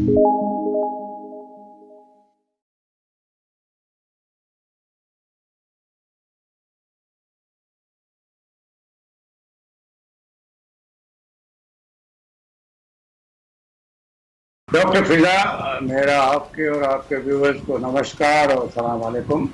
Doctor फिजा, मेरा आपके और आपके व्यूअर्स को नमस्कार और सलाम वालेकुम।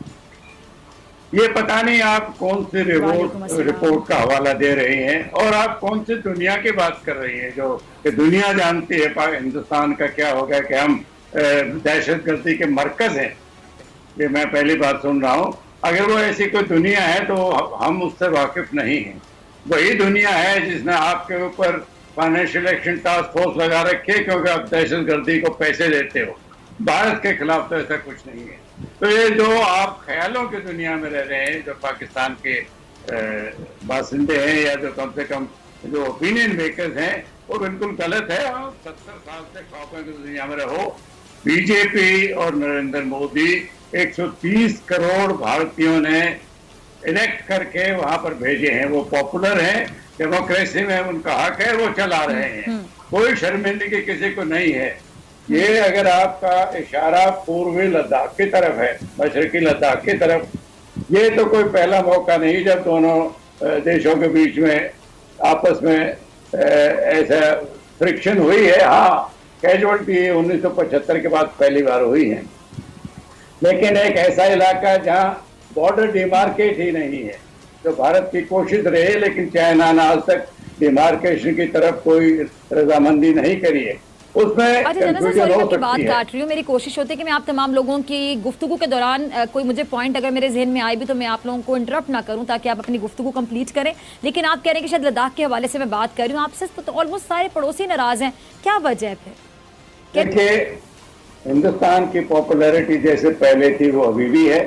ये पता नहीं आप कौन सी रिपोर्ट का हवाला दे रही हैं और आप कौन सी दुनिया की बात कर रही हैं जो कि दुनिया जानती है हिंदुस्तान का क्या हो गया कि हम दहशतगर्दी के मरकज हैं। ये मैं पहली बार सुन रहा हूँ। अगर वो ऐसी कोई दुनिया है तो हम उससे वाकिफ नहीं हैं। वही दुनिया है जिसने आपके ऊपर फाइनेंशियल एक्शन टास्क फोर्स लगा रखी है क्योंकि आप दहशतगर्दी को पैसे देते हो। भारत के खिलाफ तो ऐसा कुछ नहीं है। तो ये जो आप ख्यालों की दुनिया में रह रहे हैं, जो पाकिस्तान के बासिंदे हैं या जो कम से कम जो ओपिनियन मेकर्स हैं, वो बिल्कुल गलत है। आप 70 साल से ख्वाबों की दुनिया में रहो। बीजेपी और नरेंद्र मोदी 130 करोड़ भारतीयों ने इलेक्ट करके वहां पर भेजे हैं। वो पॉपुलर हैं, डेमोक्रेसी में उनका हक है, वो चला रहे हैं। कोई शर्मिंदगी किसी को नहीं है। ये अगर आपका इशारा पूर्वी लद्दाख की तरफ है, मशरकी लद्दाख की तरफ, ये तो कोई पहला मौका नहीं जब दोनों देशों के बीच में आपस में ऐसा फ्रिक्शन हुई है। हाँ, कैजुअलिटी 1975 के बाद पहली बार हुई है, लेकिन एक ऐसा इलाका जहाँ बॉर्डर डिमार्केट ही नहीं है, तो भारत की कोशिश रही, लेकिन चाइना ने आज तक डिमार्केशन की तरफ कोई रजामंदी नहीं करी है। उसमें कंफ्यूजन हो सकती है। बात काट रही हूँ, मेरी कोशिश होती है कि मैं आप तमाम लोगों की गुफ्तगू के दौरान कोई मुझे पॉइंट अगर मेरे जहन में आए भी तो मैं आप लोगों को इंटरप्ट ना करूं ताकि आप अपनी गुफ्तगू कंप्लीट करें। लेकिन आप कह रहे हैं कि शायद लद्दाख के हवाले से मैं बात कर रही हूँ आपसे, तो ऑलमोस्ट सारे पड़ोसी नाराज हैं। क्या वजह है फिर? देखिए, हिंदुस्तान की पॉपुलैरिटी जैसे पहले थी वो अभी भी है।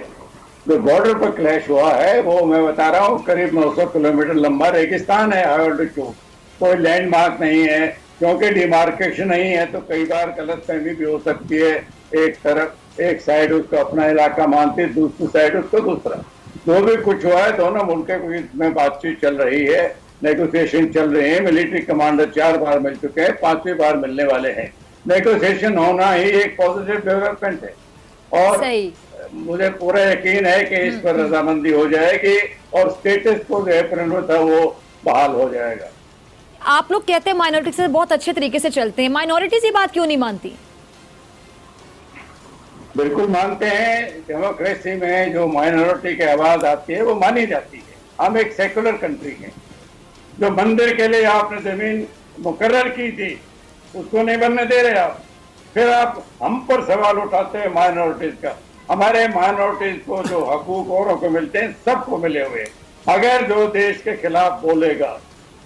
जो बॉर्डर पर क्लैश हुआ है वो मैं बता रहा हूँ, करीब 900 किलोमीटर लंबा रेगिस्तान है, हाई ऑल्टीट्यूड, कोई लैंडमार्क नहीं है। क्योंकि डिमार्केशन नहीं है तो कई बार गलतफहमी भी हो सकती है। एक तरफ एक साइड उसको अपना इलाका मानती है, दूसरी साइड उसको दूसरा। जो भी कुछ हुआ है, दोनों मुल्कों के बीच में बातचीत चल रही है, नेगोशिएशन चल रहे हैं। मिलिट्री कमांडर 4 बार मिल चुके हैं, 5वीं बार मिलने वाले हैं। नेगोशिएशन होना ही एक पॉजिटिव डेवलपमेंट है और मुझे पूरा यकीन है कि इस पर रजामंदी हो जाएगी और स्टेटस को जो है था वो बहाल हो जाएगा। आप लोग कहते हैं माइनॉरिटी से बहुत अच्छे तरीके से चलते हैं, माइनॉरिटीज ये बात क्यों नहीं मानती? बिल्कुल मानते हैं। डेमोक्रेसी में जो माइनॉरिटी की आवाज आती है वो मानी जाती है। हम एक सेकुलर कंट्री हैं। जो मंदिर के लिए आपने जमीन मुकर्रर की थी उसको नहीं बनने दे रहे आप, फिर आप हम पर सवाल उठाते हैं माइनॉरिटीज का। हमारे माइनॉरिटीज को जो हकूक औरों को मिलते हैं सबको मिले हुए। अगर जो देश के खिलाफ बोलेगा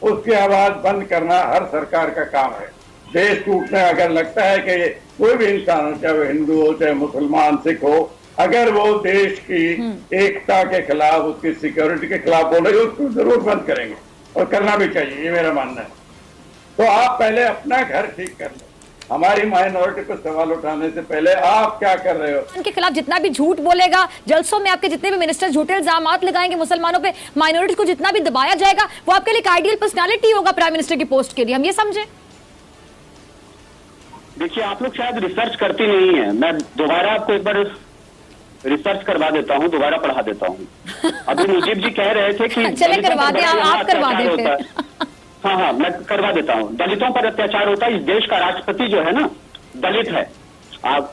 उसकी आवाज बंद करना हर सरकार का काम है। देश टूटने अगर लगता है कि कोई भी इंसान हो, चाहे वो हिंदू हो, चाहे मुसलमान, सिख हो, अगर वो देश की एकता के खिलाफ, उसकी सिक्योरिटी के खिलाफ बोलेगा, उसको जरूर बंद करेंगे और करना भी चाहिए, ये मेरा मानना है। तो आप पहले अपना घर ठीक कर लो। हमारी माइनॉरिटी पर सवाल उठाने से पहले आप क्या कर रहे हो? उनके खिलाफ जितना भी झूठ बोलेगा, जलसों में आपके जितने भी मिनिस्टर झूठे इल्जामात लगाएंगे मुसलमानों पे, माइनॉरिटी को जितना भी दबाया जाएगा, वो आपके लिए एक आइडियल पर्सनालिटी होगा प्राइम मिनिस्टर की पोस्ट के लिए। हम ये समझे? देखिए, आप लोग शायद रिसर्च करती नहीं है। मैं दोबारा आपको एक बार रिसर्च करवा देता हूँ, दोबारा पढ़ा देता हूँ। अभी मुजीब जी कह रहे थे कि चले करवा दें, आप करवा दें। हाँ, मैं करवा देता हूँ। दलितों पर अत्याचार होता है। इस देश का राष्ट्रपति जो है ना, दलित है।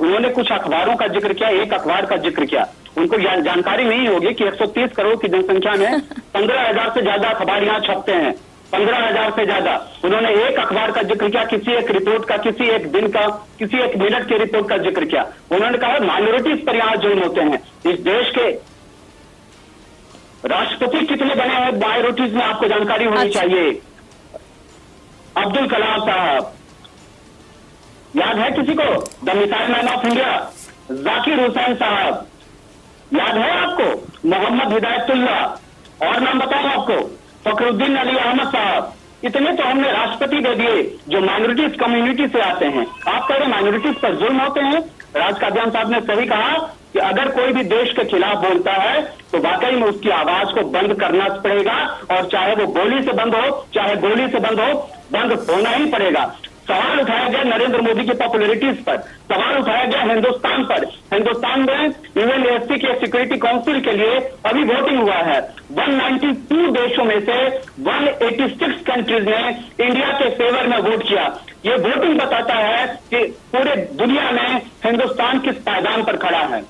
उन्होंने कुछ अखबारों का जिक्र किया, एक अखबार का जिक्र किया। उनको जानकारी नहीं होगी कि 130 करोड़ की जनसंख्या में 15,000 से ज्यादा अखबार यहाँ छपते हैं। 15,000 से ज्यादा। उन्होंने एक अखबार का जिक्र किया, किसी एक रिपोर्ट का, किसी एक दिन का, किसी एक मिनट की रिपोर्ट का जिक्र किया। उन्होंने कहा माइनॉरिटीज पर यहाँ जुल्म होते हैं। इस देश के राष्ट्रपति कितने बने हैं माइनॉरिटीज में, आपको जानकारी होनी चाहिए। अब्दुल कलाम साहब, याद है किसी को? The missile man of India. Zakir Hussain साहब, याद है आपको? मोहम्मद हिदायतुल्लाह, और नाम बताऊं आपको? फखरुद्दीन अली अहमद साहब। इतने तो हमने राष्ट्रपति दे दिए जो माइनॉरिटीज कम्युनिटी से आते हैं। आप कह रहे माइनॉरिटीज पर जुल्म होते हैं। राज कादियान साहब ने सही कहा कि अगर कोई भी देश के खिलाफ बोलता है तो वाकई में उसकी आवाज को बंद करना पड़ेगा, और चाहे वो गोली से बंद हो, चाहे गोली से बंद हो, बंद होना ही पड़ेगा। सवाल उठाया गया नरेंद्र मोदी की पॉपुलैरिटीज पर, सवाल उठाया गया हिंदुस्तान पर। हिंदुस्तान में यूएनएससी के सिक्योरिटी काउंसिल के लिए अभी वोटिंग हुआ है। 192 देशों में से 186 कंट्रीज ने इंडिया के फेवर में वोट किया। ये वोटिंग बताता है कि पूरे दुनिया में हिंदुस्तान किस पायदान पर खड़ा है।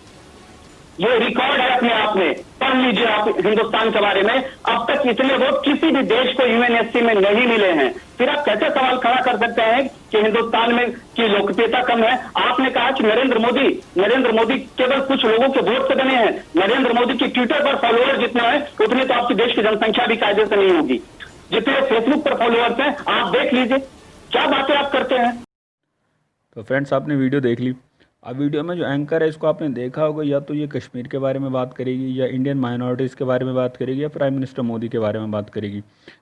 ये रिकॉर्ड है अपने आप में, पढ़ लीजिए आप हिंदुस्तान के बारे में। अब तक इतने वोट किसी भी देश को यूएनएससी में नहीं मिले हैं। फिर आप कैसे सवाल खड़ा कर सकते हैं कि हिंदुस्तान में की लोकप्रियता कम है? आपने कहा कि नरेंद्र मोदी केवल कुछ लोगों के वोट से बने हैं। नरेंद्र मोदी की ट्विटर पर फॉलोअर जितने हैं उतने तो आपके देश की जनसंख्या भी कायदे से नहीं होगी। जितने फेसबुक पर फॉलोअर्स हैं आप देख लीजिए, क्या बातें आप करते हैं। तो फ्रेंड्स, आपने वीडियो देख ली। अब वीडियो में जो एंकर है इसको आपने देखा होगा, या तो ये कश्मीर के बारे में बात करेगी, या इंडियन माइनॉरिटीज़ के बारे में बात करेगी, या प्राइम मिनिस्टर मोदी के बारे में बात करेगी।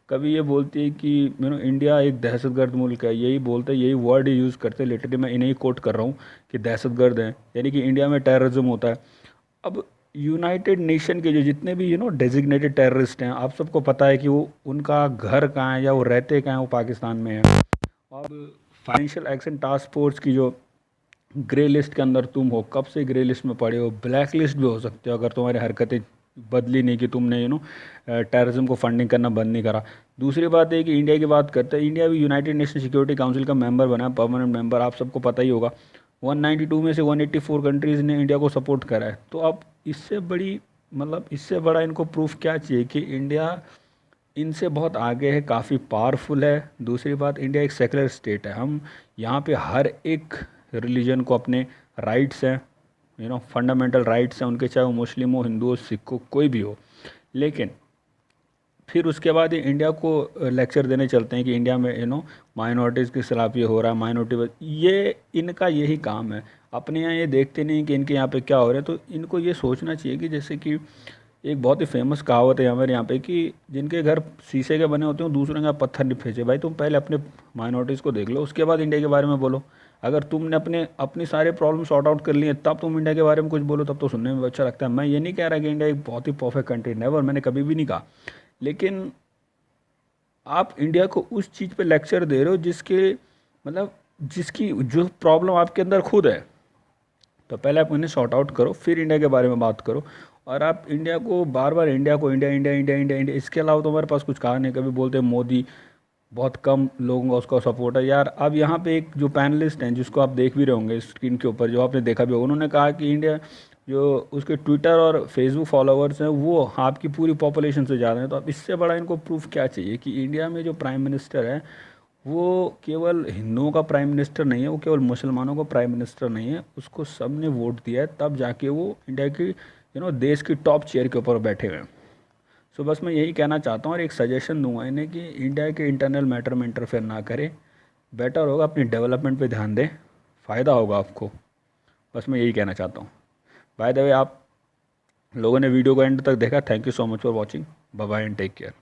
कभी ये बोलती है कि इंडिया एक दहशतगर्द मुल्क है, यही बोलते हैं, यही वर्ड यूज़ करते हैं। लिटरली मैं इन्हें ही कोट कर रहा हूँ कि दहशतगर्द हैं, यानी कि इंडिया में टेररिज्म होता है। अब यूनाइटेड नेशन के जो जितने भी डेजिग्नेटेड टेररिस्ट हैं, आप सबको पता है कि वो उनका घर कहाँ है या वो रहते कहाँ हैं, वो पाकिस्तान में है। अब फाइनेंशियल एक्शन टास्क फोर्स की जो ग्रे लिस्ट के अंदर तुम हो, कब से ग्रे लिस्ट में पड़े हो, ब्लैक लिस्ट भी हो सकते हो अगर तुम्हारी हरकतें बदली नहीं कि तुमने टेररिज्म को फंडिंग करना बंद नहीं करा। दूसरी बात है कि इंडिया की बात करते हैं, इंडिया भी यूनाइटेड नेशन सिक्योरिटी काउंसिल का मेंबर बना है, परमानेंट मेंबर, आप सबको पता ही होगा। 192 में से 184 कंट्रीज़ ने इंडिया को सपोर्ट करा है। तो अब इससे बड़ा इनको प्रूफ क्या चाहिए कि इंडिया इनसे बहुत आगे है, काफ़ी पावरफुल है। दूसरी बात, इंडिया एक सेकुलर स्टेट है। हम यहाँ पे हर एक रिलीजन को अपने राइट्स हैं, फंडामेंटल राइट्स हैं उनके, चाहे वो मुस्लिम हो, हिंदू हो, सिख हो, कोई भी हो। लेकिन फिर उसके बाद ये इंडिया को लेक्चर देने चलते हैं कि इंडिया में माइनॉरिटीज़ के खिलाफ ये हो रहा है, माइनॉरिटी, ये इनका यही काम है। अपने यहाँ ये देखते नहीं कि इनके यहाँ पे क्या हो रहा है। तो इनको ये सोचना चाहिए कि जैसे कि एक बहुत ही फेमस कहावत है हमारे यहाँ पे कि जिनके घर शीशे के बने होते हैं दूसरों के पत्थर नहीं फेंचे। भाई तुम पहले अपने माइनॉरिटीज़ को देख लो, उसके बाद इंडिया के बारे में बोलो। अगर तुमने अपनी सारे प्रॉब्लम सॉर्ट आउट कर लिए तब तुम इंडिया के बारे में कुछ बोलो, तब तो सुनने में अच्छा लगता है। मैं ये नहीं कह रहा कि इंडिया एक बहुत ही परफेक्ट कंट्री, नेवर, मैंने कभी भी नहीं कहा। लेकिन आप इंडिया को उस चीज़ पे लेक्चर दे रहे हो जिसकी जो प्रॉब्लम आपके अंदर खुद है। तो पहले आप उन्हें सॉर्ट आउट करो, फिर इंडिया के बारे में बात करो। और आप इंडिया को बार बार इंडिया इंडिया, इसके अलावा तो हमारे पास कुछ कहा नहीं। कभी बोलते हैं मोदी, बहुत कम लोगों का उसका सपोर्ट है। यार अब यहाँ पे एक जो पैनलिस्ट हैं जिसको आप देख भी रहे होंगे स्क्रीन के ऊपर, जो आपने देखा भी होगा, उन्होंने कहा कि इंडिया जो उसके ट्विटर और फेसबुक फॉलोअर्स हैं वो आपकी पूरी पॉपुलेशन से ज़्यादा हैं। तो अब इससे बड़ा इनको प्रूफ क्या चाहिए कि इंडिया में जो प्राइम मिनिस्टर है वो केवल हिंदुओं का प्राइम मिनिस्टर नहीं है, वो केवल मुसलमानों का प्राइम मिनिस्टर नहीं है, उसको सब ने वोट दिया है, तब जाके वो इंडिया की देश की टॉप चेयर के ऊपर बैठे हुए हैं। सो बस मैं यही कहना चाहता हूँ और एक सजेशन दूंगा इन्हें कि इंडिया के इंटरनल मैटर में इंटरफेयर ना करें। बेटर होगा अपनी डेवलपमेंट पे ध्यान दें, फ़ायदा होगा आपको। बस मैं यही कहना चाहता हूँ। बाय द वे, आप लोगों ने वीडियो को एंड तक देखा, thank you so much for watching. Bye bye and take care.